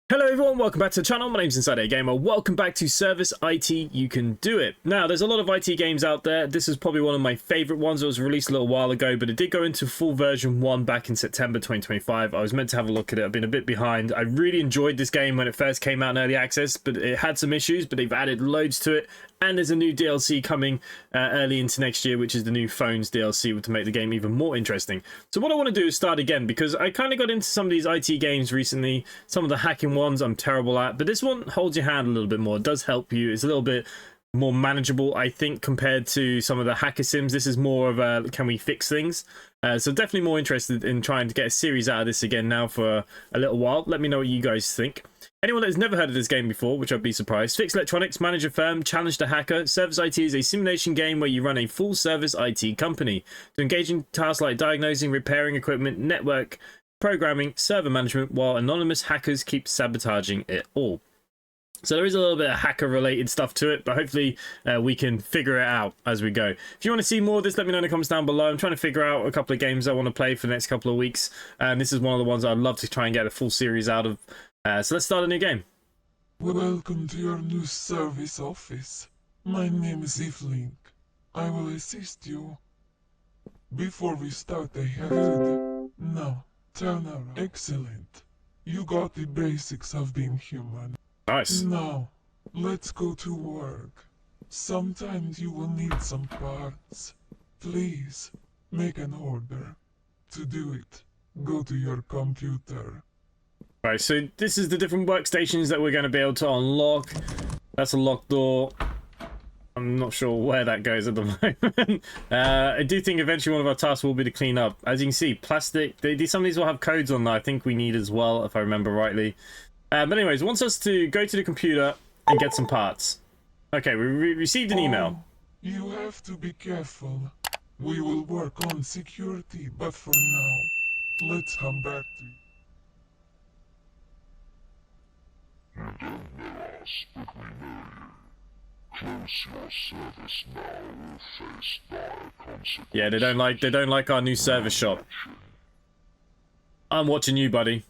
Hello everyone, welcome back to the channel. My name's InsideAgameR. Welcome back to ServiceIT. You can do it. Now, there's a lot of IT games out there. This is probably one of my favorite ones. It was released a little while ago, but it did go into full version 1 back in September 2025. I was meant to have a look at it. I've been a bit behind. I really enjoyed this game when it first came out in early access, but it had some issues, but they've added loads to it. And there's a new DLC coming early into next year, which is the new Phones DLC to make the game even more interesting. So what I want to do is start again, because I kind of got into some of these IT games recently. Some of the hacking ones I'm terrible at, but this one holds your hand a little bit more. It does help you. It's a little bit more manageable, I think, compared to some of the hacker sims. This is more of a can we fix things. So definitely more interested in trying to get a series out of this again now for a little while. Let me know what you guys think. Anyone that's never heard of this game before, which I'd be surprised, fix electronics, manage a firm, challenge the hacker. ServiceIT is a simulation game where you run a full service IT company to engage in tasks like diagnosing, repairing equipment, network programming, server management, while anonymous hackers keep sabotaging it all. So there is a little bit of hacker related stuff to it, but hopefully we can figure it out as we go. If you want to see more of this, let me know in the comments down below. I'm trying to figure out a couple of games I want to play for the next couple of weeks, and this is one of the ones I'd love to try and get a full series out of. So let's start a new game. Welcome to your new service office. My name is Evelyn. I will assist you. Before we start, I have food. Now, turn around. Excellent. You got the basics of being human. Nice. Now, let's go to work. Sometimes you will need some parts. Please, make an order. To do it, go to your computer. Right, so this is the different workstations that we're going to be able to unlock. That's a locked door. I'm not sure where that goes at the moment. I do think eventually one of our tasks will be to clean up. As you can see, plastic. Some of these will have codes on that I think we need as well, if I remember rightly. But anyways, it wants us to go to the computer and get some parts. Okay, we received an email. You have to be careful. We will work on security, but for now, let's come back to you. You don't know us, but we know you. Close your service now or face dire consequences. Yeah, they don't like our new service shop. I'm watching you, buddy.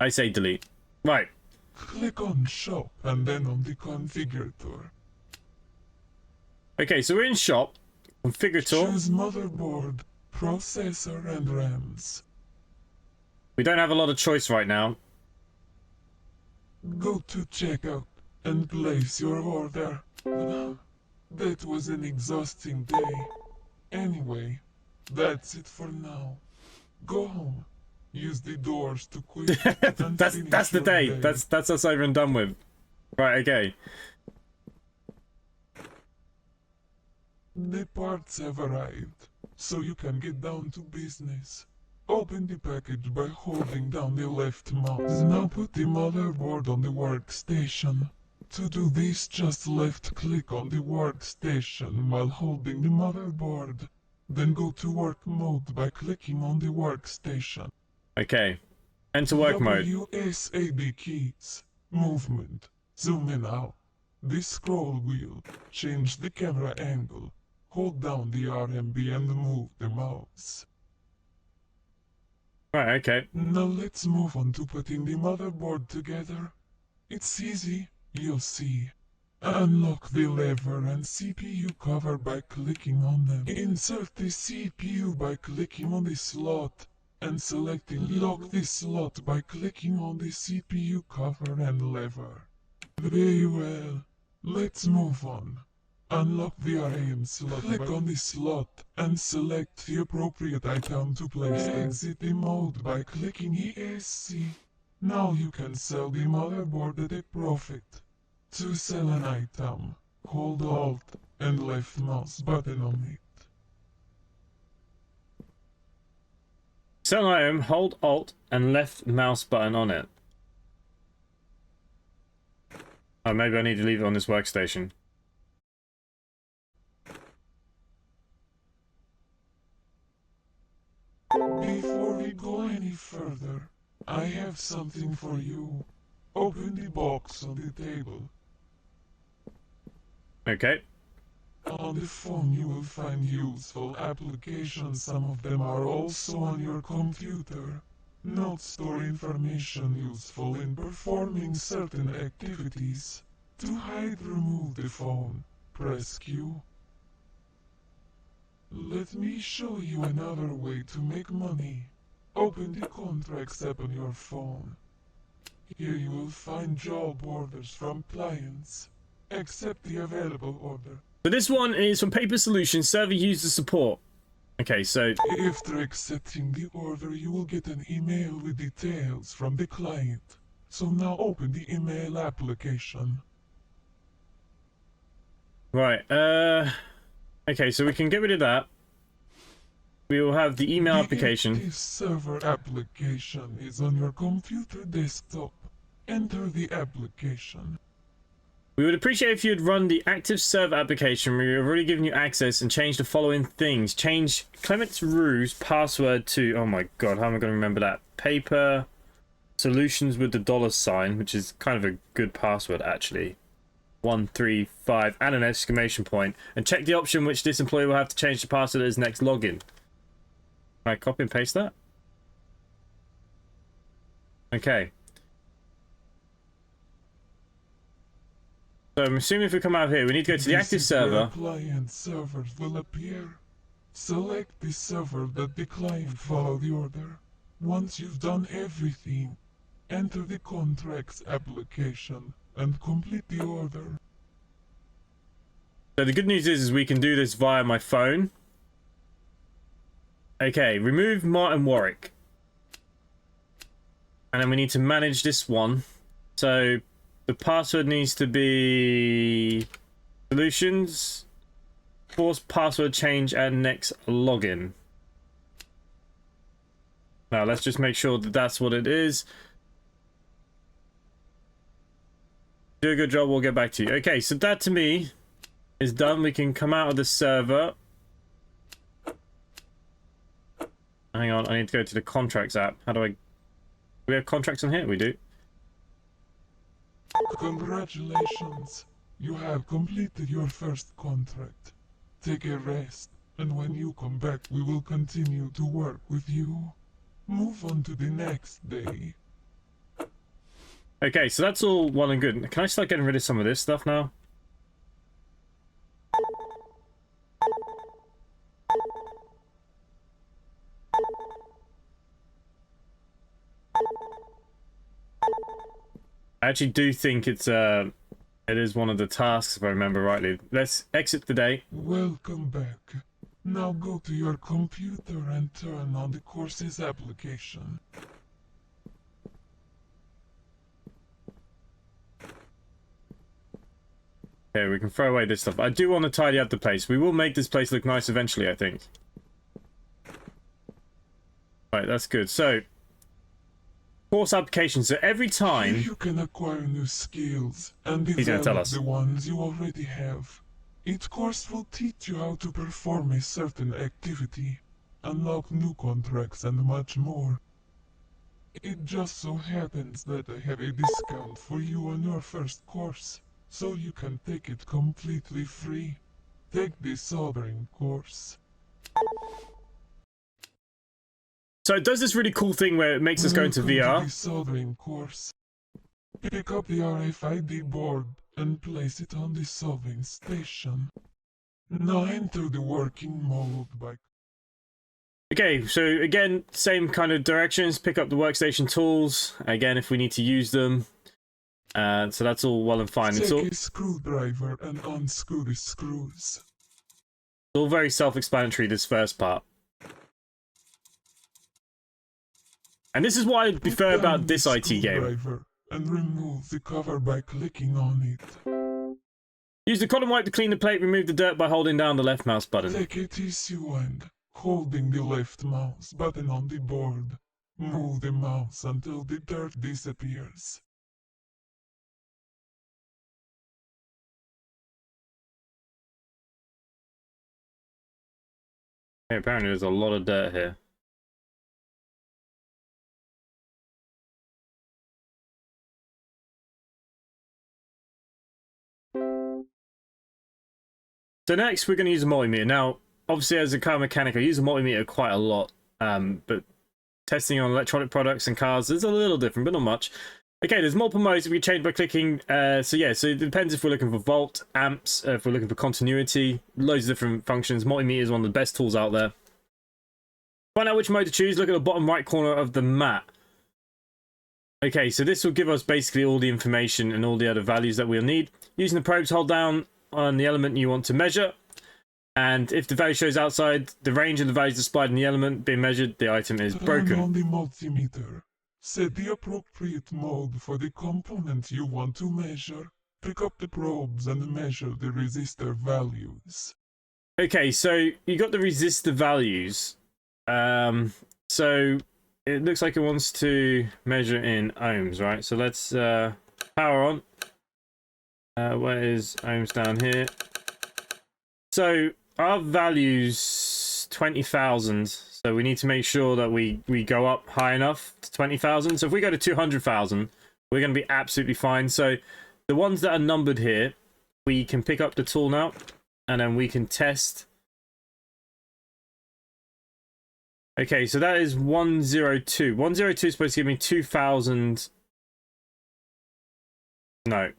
I say delete. Right. Click on shop and then on the configurator. Okay, so we're in shop. Configurator. Choose motherboard, processor and RAMs. We don't have a lot of choice right now. Go to checkout and place your order. That was an exhausting day. Anyway, that's it for now. Go home. Use the doors to quit. that's the day. That's us over and done with. Right, okay. The parts have arrived, so you can get down to business. Open the package by holding down the left mouse. Now put the motherboard on the workstation. To do this, just left click on the workstation while holding the motherboard. Then go to work mode by clicking on the workstation. Okay. Enter work mode. WSAD keys. Movement. Zoom in out. The scroll wheel. Change the camera angle. Hold down the RMB and move the mouse. Right, okay. Now let's move on to putting the motherboard together. It's easy, you'll see. Unlock the lever and CPU cover by clicking on them. Insert the CPU by clicking on the slot and selecting lock the slot by clicking on the CPU cover and lever. Very well, let's move on. Unlock the RAM slot. Click on the slot and select the appropriate item to place. Exit the mode by clicking ESC. Now you can sell the motherboard at a profit. To sell an item, hold Alt and left mouse button on it. Sell an item, hold Alt and left mouse button on it. Oh, maybe I need to leave it on this workstation. Before we go any further, I have something for you. Open the box on the table. Okay. On the phone you will find useful applications. Some of them are also on your computer. Notes store information useful in performing certain activities. To hide, remove the phone. Press Q. Let me show you another way to make money. Open the contracts app on your phone. Here you will find job orders from clients. Accept the available order. So this one is from Paper Solutions, server user support. Okay, so After accepting the order, you will get an email with details from the client. So now open the email application. right, okay, so we can get rid of that. We will have the email application. This server application is on your computer desktop. Enter the application. We would appreciate if you'd run the active server application where we've already given you access and change the following things. Change Clements Rue's password to, oh my god, how am I going to remember that? Paper Solutions with the $sign, which is kind of a good password actually. 135 and an exclamation point. And check the option which this employee will have to change the password at his next login. Can I copy and paste that? Okay. So I'm assuming if we come out here, we need to go to the active server. Client servers will appear. Select the server that the client followed the order. Once you've done everything, enter the contracts application and complete the order. So the good news is we can do this via my phone. Okay, remove Martin Warwick. And then we need to manage this one. So the password needs to be solutions, force password change and next login. Now let's just make sure that that's what it is. Do a good job, we'll get back to you. Okay, so that to me is done. We can come out of the server. Hang on, I need to go to the contracts app. How do we have contracts on here? We do. Congratulations, you have completed your first contract. Take a rest, and when you come back we will continue to work with you. Move on to the next day. Okay, so that's all well and good. Can I start getting rid of some of this stuff now? I actually do think it is one of the tasks, if I remember rightly. Let's exit the day. Welcome back. Now go to your computer and turn on the courses application. Okay, we can throw away this stuff. I do want to tidy up the place. We will make this place look nice eventually, I think. Right, that's good. So, course application. So every time you can acquire new skills and he's going to tell us the ones you already have. Each course will teach you how to perform a certain activity, unlock new contracts and much more. It just so happens that I have a discount for you on your first course, so you can take it completely free. Take the Soldering course. So it does this really cool thing where it makes us go into VR. To the Soldering course. Pick up the RFID board and place it on the solving station. Now enter the working mode by... Okay, so again, same kind of directions. Pick up the workstation tools, again, if we need to use them. So that's all well and fine. It's Take a screwdriver and unscrew the screws. all very self-explanatory, this first part. And this is what I prefer about this IT game. And remove the cover by clicking on it. Use the cotton wipe to clean the plate, remove the dirt by holding down the left mouse button. Take a tissue and, holding the left mouse button on the board, move the mouse until the dirt disappears. Okay, apparently there's a lot of dirt here. So next we're going to use a multimeter. Now, obviously as a car mechanic, I use a multimeter quite a lot, but testing on electronic products and cars is a little different, but not much. Okay, there's multiple modes that we change by clicking. So yeah, so it depends if we're looking for volt, amps, if we're looking for continuity, loads of different functions. Multimeter is one of the best tools out there. Find out which mode to choose. Look at the bottom right corner of the map. Okay, so this will give us basically all the information and all the other values that we'll need. Using the probes, hold down on the element you want to measure. And if the value shows outside the range of the values displayed in the element being measured, the item is broken. Turn on the multimeter. Set the appropriate mode for the component you want to measure. Pick up the probes and measure the resistor values. Okay, so you got the resistor values. So it looks like it wants to measure in ohms, right? So let's power on. Where is ohms? Down here. So our value's 20,000. So we need to make sure that we go up high enough to 20,000. So if we go to 200,000, we're going to be absolutely fine. So the ones that are numbered here, we can pick up the tool now, and then we can test. Okay, so that is 102. 102 is supposed to give me 2,000. No.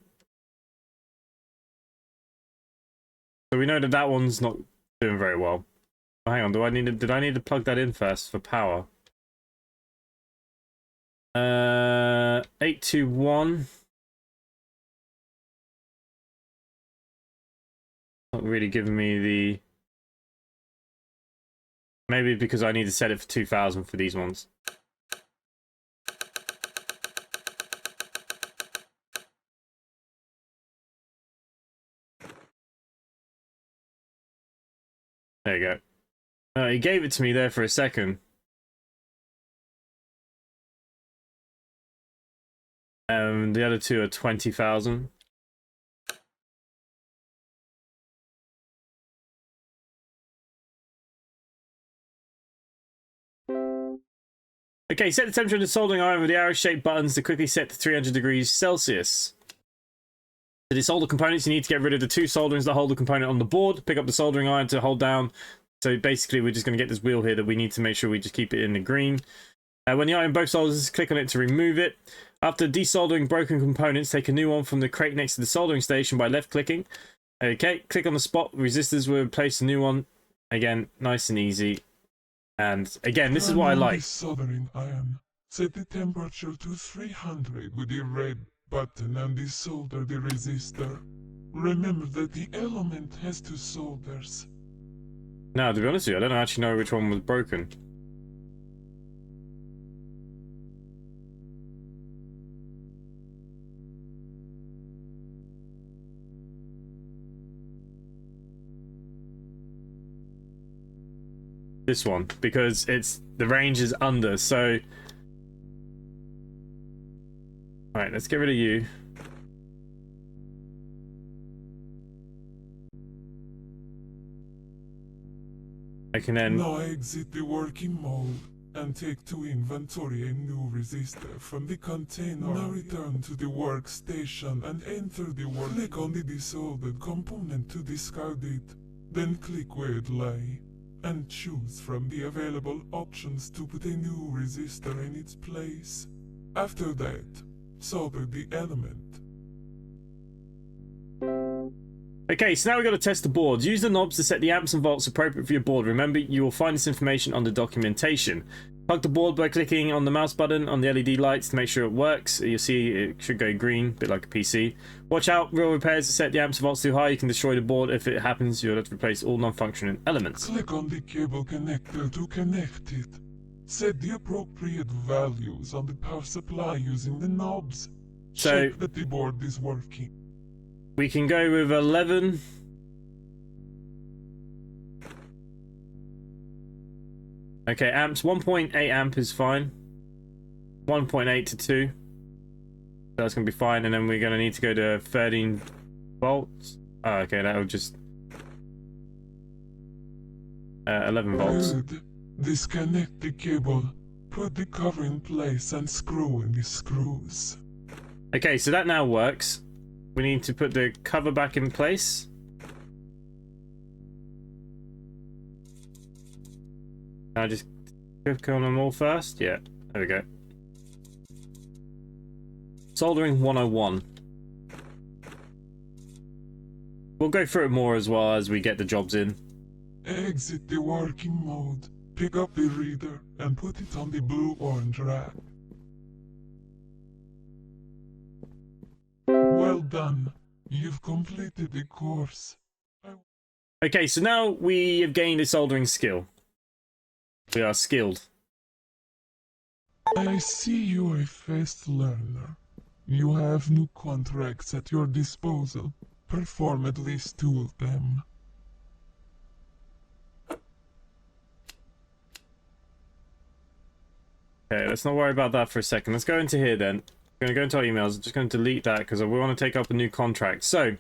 So we know that that one's not doing very well. Oh, hang on, did I need to plug that in first for power? 821. Not really giving me the... Maybe because I need to set it for 2,000 for these ones. There you go. He gave it to me there for a second. The other two are 20,000. Okay, set the temperature of the soldering iron with the arrow-shaped buttons to quickly set to 300 degrees Celsius. To desolder components, you need to get rid of the two solderings that hold the component on the board. Pick up the soldering iron to hold down. So basically, we're just going to get this wheel here that we need to make sure we just keep it in the green. When the iron both solders, click on it to remove it. After desoldering broken components, take a new one from the crate next to the soldering station by left-clicking. Okay, click on the spot. Resistors will place a new one. Again, nice and easy. And again, this is what I like. Soldering iron. Set the temperature to 300 with the red button and desolder the resistor. Remember that the element has two solders. Now, to be honest with you, I don't actually know which one was broken. This one, because the range is under, so... Alright, let's get rid of you. I can then... Now exit the working mode and take to inventory a new resistor from the container. Now return to the workstation and enter the work. Click on the desoldered component to discard it. Then click where it lay and choose from the available options to put a new resistor in its place. After that, solder the element. Okay, so now we've got to test the boards. Use the knobs to set the amps and volts appropriate for your board. Remember, you will find this information on the documentation. Plug the board by clicking on the mouse button on the LED lights to make sure it works. You'll see it should go green, a bit like a PC. Watch out, real repairs to set the amps and volts too high. You can destroy the board. If it happens, you'll have to replace all non-functioning elements. Click on the cable connector to connect it. Set the appropriate values on the power supply using the knobs. So, check that the board is working. We can go with 11. Okay, amps. 1.8 amp is fine. 1.8 to 2. That's going to be fine. And then we're going to need to go to 13 volts. Oh, okay, that'll just... 11 volts. Good. Disconnect the cable. Put the cover in place and screw in the screws. Okay, so that now works. We need to put the cover back in place. Now just Click on them all first. Yeah, there we go. Soldering 101. We'll go through it more as well as we get the jobs in. Exit the working mode. Pick up the reader and put it on the blue-orange rack. Well done. You've completed the course. Okay, so now we have gained a soldering skill. We are skilled. I see you're a fast learner. You have new contracts at your disposal. Perform at least 2 of them. Okay, let's not worry about that for a second. Let's go into here then. I'm going to go into our emails. I'm just going to delete that because we want to take up a new contract. So,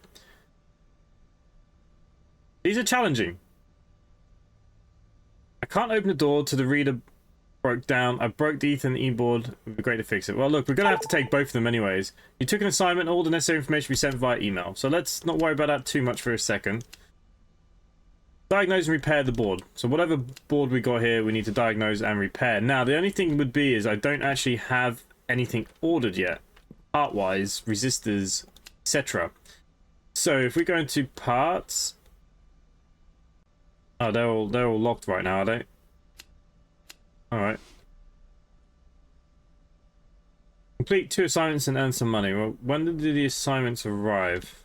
these are challenging. I can't open the door to the reader broke down. I broke the Ethernet e-board. It would be great to fix it. Well, look, we're going to have to take both of them anyways. You took an assignment. All the necessary information will be sent via email. So let's not worry about that too much for a second. Diagnose and repair the board. So whatever board we got here, we need to diagnose and repair. Now, the only thing would be is I don't actually have anything ordered yet. Part-wise, resistors, etc. So if we go into parts... Oh, they're all locked right now, are they? Alright. Complete 2 assignments and earn some money. Well, when did the assignments arrive?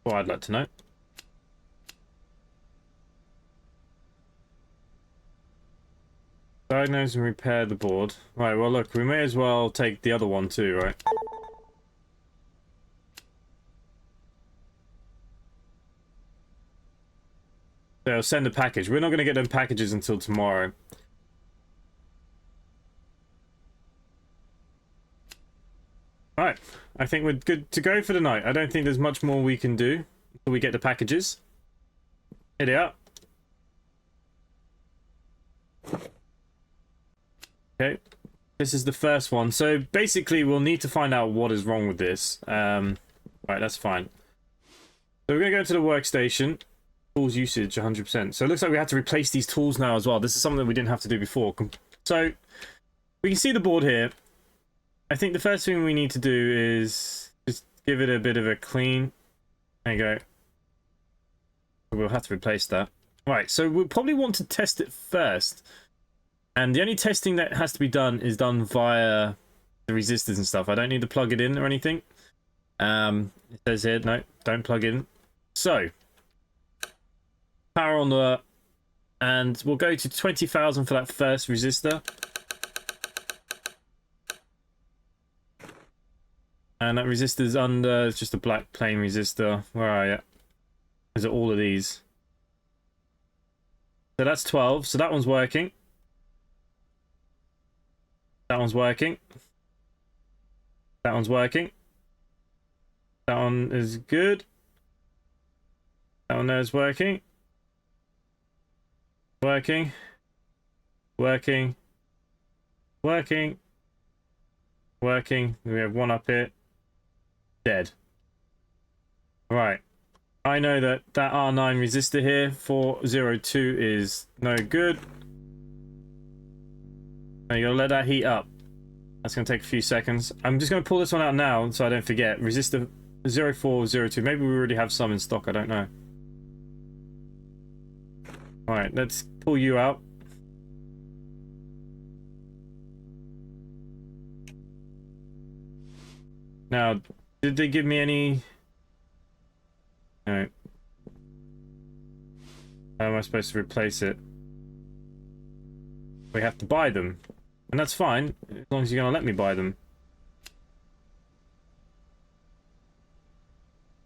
Well, I'd like to know. Diagnose and repair the board. Right, well look, we may as well take the other one too, right? They'll send a package. We're not going to get them packages until tomorrow. Alright, I think we're good to go for the night. I don't think there's much more we can do until we get the packages. Here they are. Okay, this is the first one. So basically we'll need to find out what is wrong with this. Right, that's fine. So we're going to go to the workstation. Tools usage 100%. So it looks like we have to replace these tools now as well. This is something that we didn't have to do before. So we can see the board here. I think the first thing we need to do is just give it a bit of a clean. There you go. We'll have to replace that. Right, so we'll probably want to test it first. And the only testing that has to be done is done via the resistors and stuff. I don't need to plug it in or anything. It says here, no, don't plug in. So power on the, and we'll go to 20,000 for that first resistor. And that resistor's under, it's just a black plain resistor. Where are you? Is it all of these? So that's 12, so that one's working. That one's working. That one's working. That one is good. That one there is working. Working. Working. Working. Working. We have one up here. Dead. Right. I know that that R9 resistor here, 402, is no good. Now you gotta let that heat up. That's gonna take a few seconds. I'm just gonna pull this one out now so I don't forget. Resistor 0402. Maybe we already have some in stock, I don't know. Alright, let's pull you out. Now, did they give me any... Alright. How am I supposed to replace it? We have to buy them. And that's fine, as long as you're going to let me buy them.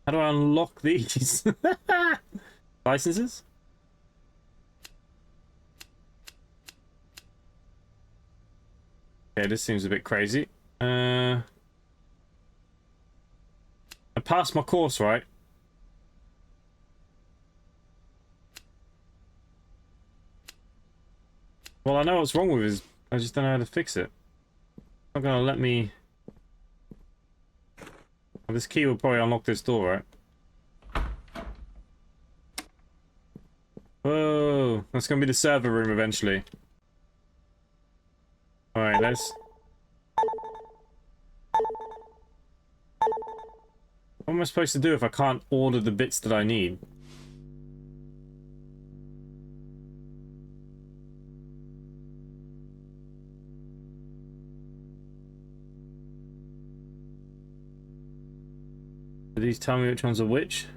How do I unlock these? Licenses? Okay, this seems a bit crazy. I passed my course, right? Well, I know what's wrong with it. I just don't know how to fix it. Not gonna let me... Well, this key will probably unlock this door, right? That's gonna be the server room eventually. Alright, let's... What am I supposed to do if I can't order the bits that I need? Do these tell me which ones are which?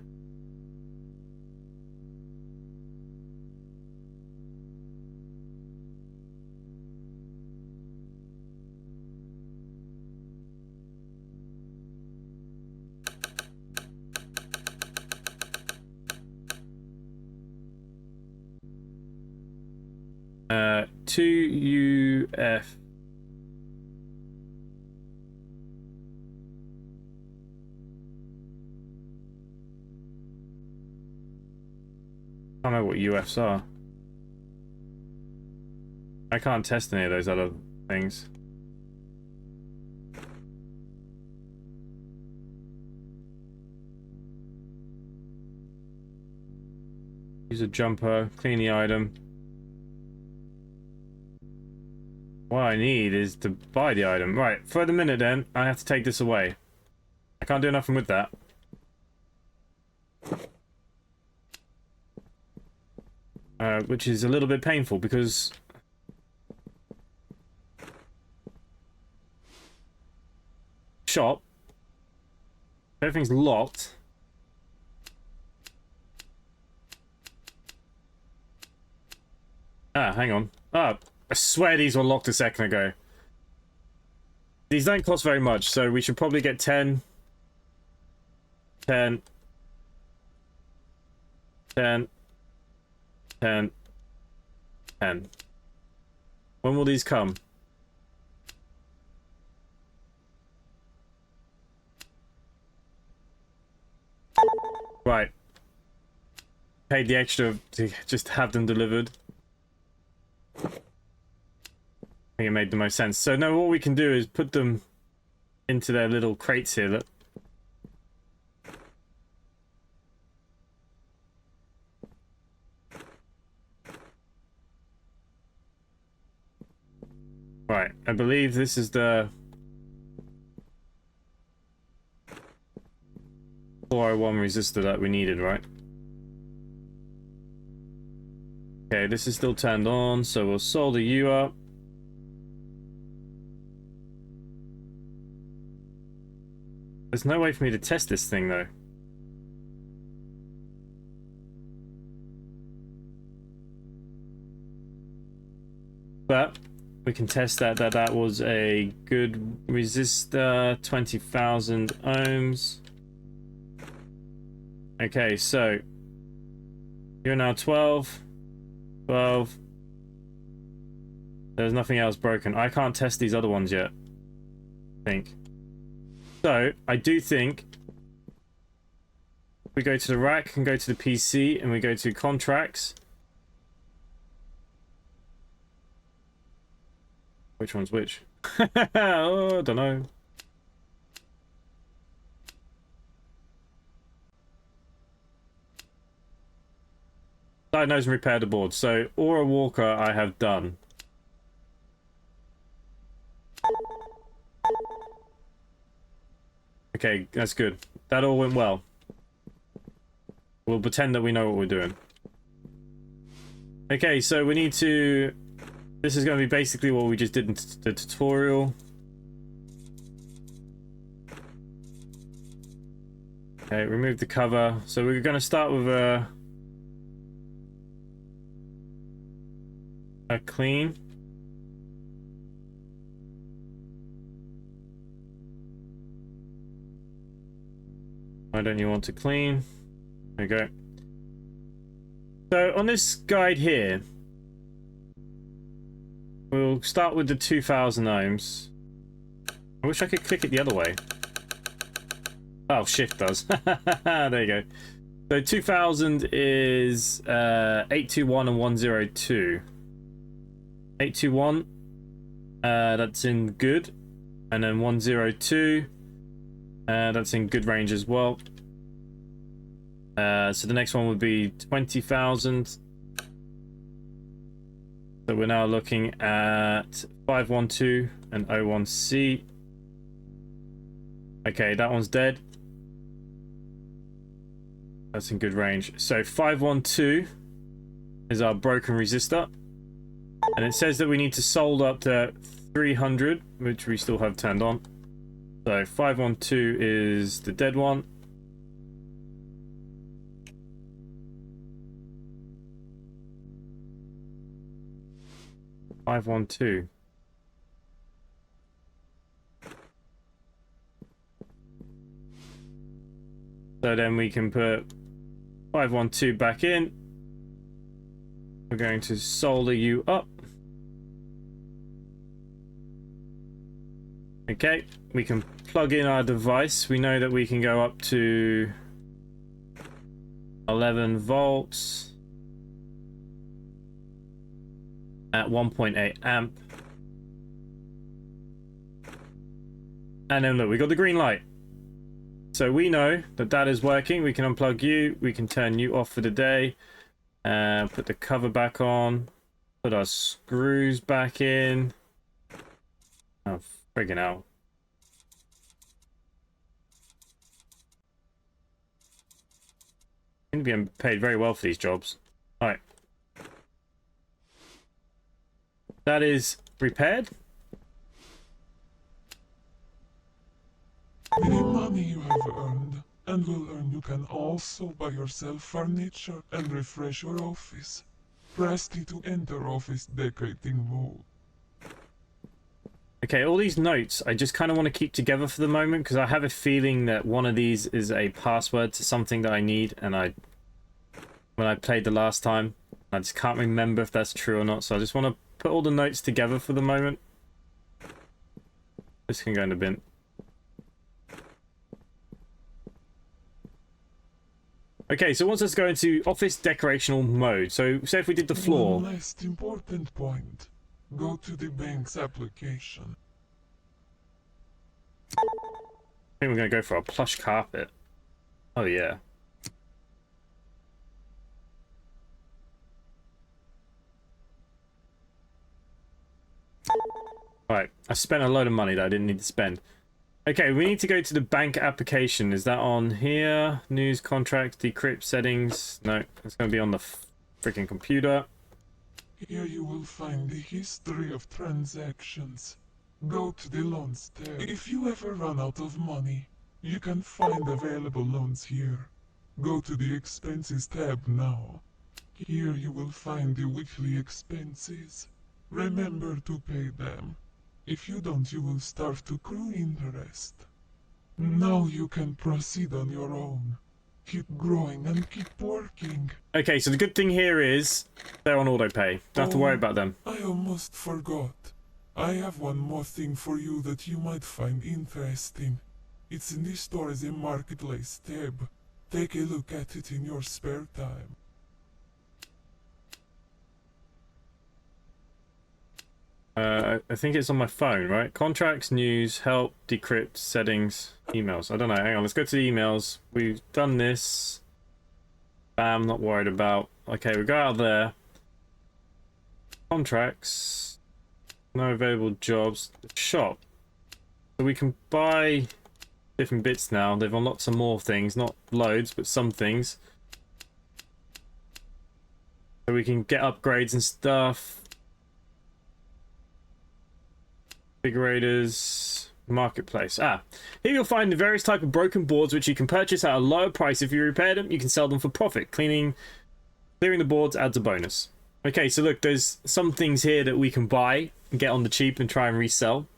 Uh, 2UF. I don't know what UFs are. I can't test any of those other things. Use a jumper, clean the item. What I need is to buy the item. Right, for the minute then, I have to take this away. I can't do nothing with that. Which is a little bit painful because... Shop. Everything's locked. Ah, hang on. Ah, I swear these were locked a second ago. These don't cost very much, so we should probably get 10. 10. 10. 10. 10. When will these come? Right. Paid the extra to just have them delivered. I think it made the most sense. So now what we can do is put them into their little crates here. Look. Right, I believe this is the 401 resistor that we needed, right? Okay, this is still turned on, so we'll solder you up. There's no way for me to test this thing, though. But we can test that was a good resistor, 20,000 ohms. Okay, so you're now 12. 12. There's nothing else broken. I can't test these other ones yet, I think. So, I do think we go to the rack and go to the PC and we go to contracts. Which one's which? Oh, I don't know. Diagnose and repair the board. So, Aura Walker I have done. Okay, that's good. That all went well. We'll pretend that we know what we're doing. Okay, so we need to... This is going to be basically what we just did in the tutorial. Okay, remove the cover. So we're going to start with a clean. Why don't you want to clean? There we go. So on this guide here, we'll start with the 2000 ohms. I wish I could click it the other way. Oh, shift does. There you go. So 2000 is 821 and 102. 821, that's in good. And then 102, that's in good range as well. So the next one would be 20,000. So we're now looking at 512 and 01C. Okay, that one's dead. That's in good range. So 512 is our broken resistor. And it says that we need to solder up to 300, which we still have turned on. So 512 is the dead one. $512. So then we can put 512 back in. We're going to solder you up. Okay, we can plug in our device. We know that we can go up to 11 volts at 1.8 amp. And then look, we got the green light. So we know that that is working. We can unplug you. We can turn you off for the day. Put the cover back on. Put our screws back in. Oh, friggin' hell. I'm being paid very well for these jobs. Alright. That is repaired. The money you have earned and will earn, you can also buy yourself furniture and refresh your office. Press T to enter office decorating mode. Okay, all these notes I just kind of want to keep together for the moment because I have a feeling that one of these is a password to something that I need, and when I played the last time, I just can't remember if that's true or not, so I just want to put all the notes together for the moment. This can go in the bin. Okay, so once let's go into office decorational mode. So say if we did the floor. One last important point. Go to the bank's application. I think we're going to go for a plush carpet. Oh yeah. Alright, I spent a load of money that I didn't need to spend. Okay, we need to go to the bank application. Is that on here? News, contract, decrypt, settings. No, it's going to be on the freaking computer. Here you will find the history of transactions. Go to the loans tab. If you ever run out of money, you can find available loans here. Go to the expenses tab now. Here you will find the weekly expenses. Remember to pay them. If you don't, you will start to accrue interest. Now you can proceed on your own. Keep growing and keep working. Okay, so the good thing here is they're on auto pay. Don't have to worry about them. I almost forgot. I have one more thing for you that you might find interesting. It's in the store as a marketplace tab. Take a look at it in your spare time. I think it's on my phone, right? Contracts, news, help, decrypt, settings, emails. I don't know. Hang on, let's go to the emails. We've done this. Bam, not worried about. Okay, we go out there. Contracts. No available jobs. Shop. So we can buy different bits now. They've unlocked some more things. Not loads, but some things. So we can get upgrades and stuff. Configurators, marketplace. Here you'll find the various type of broken boards which you can purchase at a lower price. If you repair them, you can sell them for profit. Clearing the boards adds a bonus. Okay, so look, there's some things here that we can buy and get on the cheap and try and resell.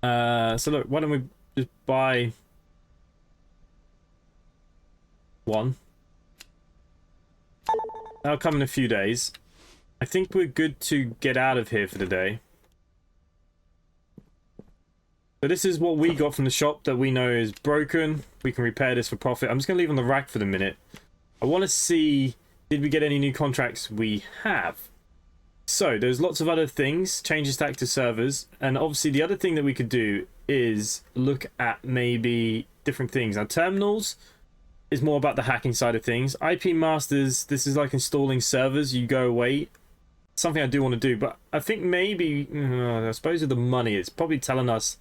So look, why don't we just buy one? That'll come in a few days. I think we're good to get out of here for the day. So this is what we got from the shop that we know is broken. We can repair this for profit. I'm just going to leave on the rack for the minute. I want to see, did we get any new contracts? We have. So there's lots of other things. Changes to active servers. And obviously the other thing that we could do is look at maybe different things. Now terminals, is more about the hacking side of things. IP masters, this is like installing servers. You go away. Something I do want to do, but I think maybe, I suppose with the money, it's probably telling us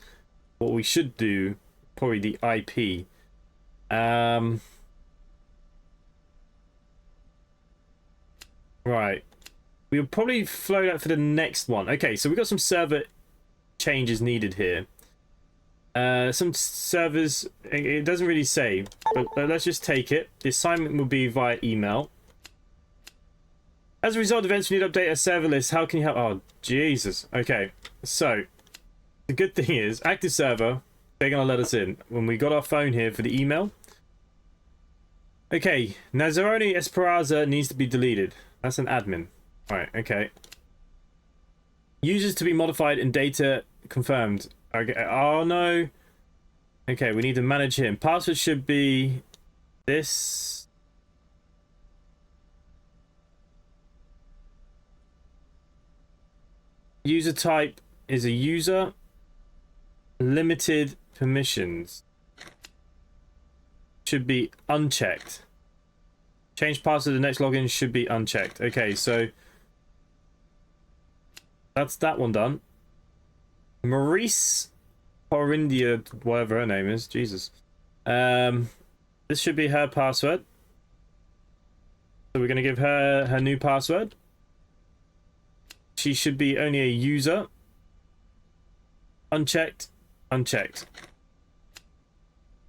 what we should do. Probably the IP. Right. We'll probably flow that for the next one. Okay, so we've got some server changes needed here. Some servers, it doesn't really say, but let's just take it. The assignment will be via email. As a result, eventually need to update a server list. How can you help? Oh, Jesus. Okay, so the good thing is, active server, they're going to let us in. When we got our phone here for the email. Okay, Nazaroni Esperanza needs to be deleted. That's an admin. Alright, okay. Users to be modified and data confirmed. Okay. Oh, no. Okay, we need to manage him. Password should be this. User type is a user. Limited permissions. Should be unchecked. Change password, the next login should be unchecked. Okay, so that's that one done. Maurice Porindia, whatever her name is, Jesus. This should be her password. So we're going to give her her new password. She should be only a user. Unchecked, unchecked.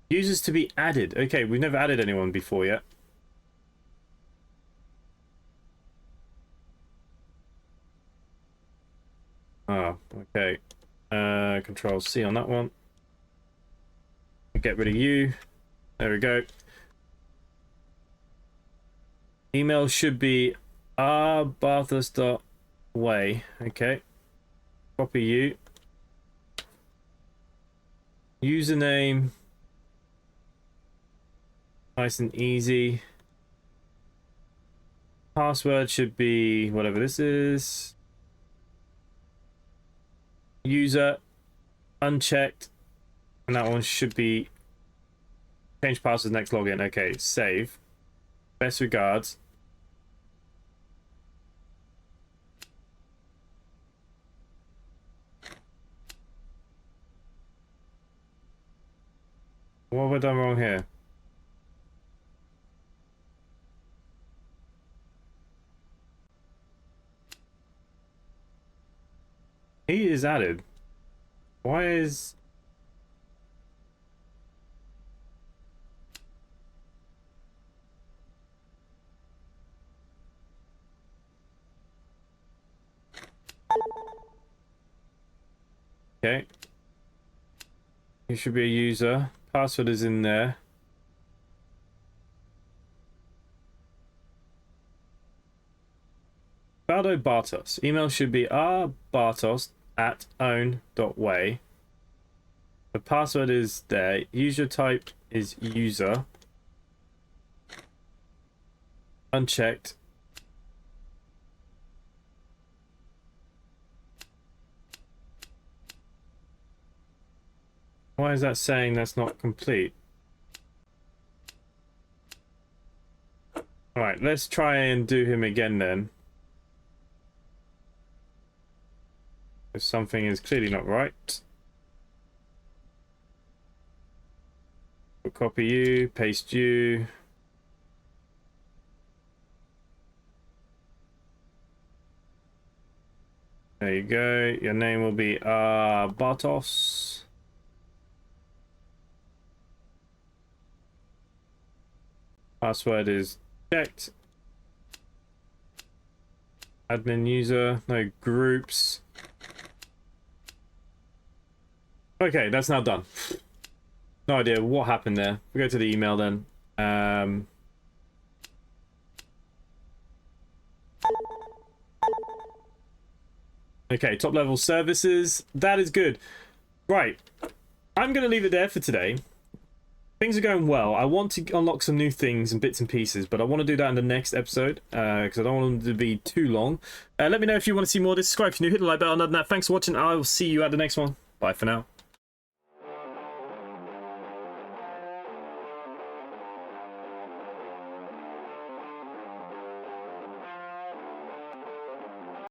Users to be added. Okay, we've never added anyone before yet. Oh, okay. Control C on that one. Get rid of you. There we go. Email should be rbarthus.way. Okay. Copy you. Username. Nice and easy. Password should be whatever this is. User unchecked, and that one should be change password next login. Okay, save. Best regards. What have I done wrong here? He is added. Why is... Okay. He should be a user. Password is in there. Baldo Bartos. Email should be rbartos@own.way. The password is there. User type is user. Unchecked. Why is that saying that's not complete? Alright, let's try and do him again then. If something is clearly not right. We'll copy you, paste you. There you go. Your name will be Bartos. Password is checked. Admin user, no groups. Okay, that's now done. No idea what happened there. We go to the email then. Okay, top level services. That is good. Right. I'm going to leave it there for today. Things are going well. I want to unlock some new things and bits and pieces, but I want to do that in the next episode because I don't want them to be too long. Let me know if you want to see more of this. Subscribe if you're new. Hit the like button. Other than that, thanks for watching. I will see you at the next one. Bye for now.